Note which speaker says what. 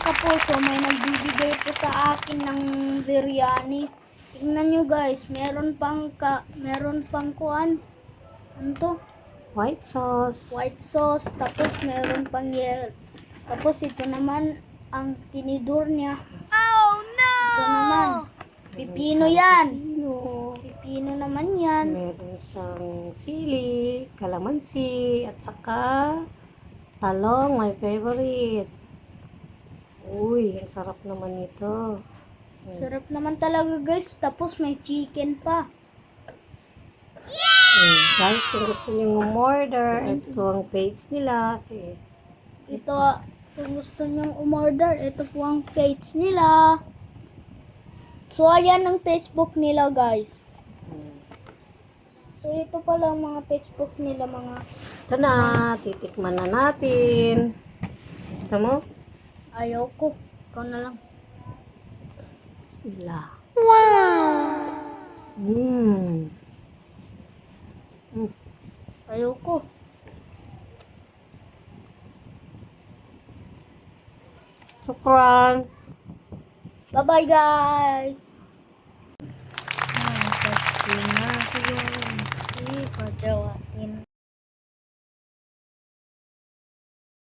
Speaker 1: kapuso, may nagbibigay po sa akin ng biryani. Tingnan nyo guys, meron pang kuan. Ano to?
Speaker 2: White sauce.
Speaker 1: White sauce, tapos meron pang tapos ito naman ang tinidor niya. Oh no! Ito naman, pipino yan. Pipino naman yan.
Speaker 2: Meron siyang sili, kalamansi, at saka talong, my favorite. Uy, ang sarap naman nito.
Speaker 1: Sarap naman talaga guys, tapos may chicken pa.
Speaker 2: Guys, kung gusto niyo umorder, ito ang page nila. Sige.
Speaker 1: Ito, kung gusto nyong umorder, ito po ang page nila. So, ayan ang Facebook nila, guys. So, ito pala ang mga Facebook nila, mga...
Speaker 2: Ito na, titikman na natin. Gusto mo?
Speaker 1: Ayoko. Ikaw na lang.
Speaker 2: Bismillah.
Speaker 1: Wow! Ayoko.
Speaker 2: Shukran.
Speaker 1: Bye-bye, guys!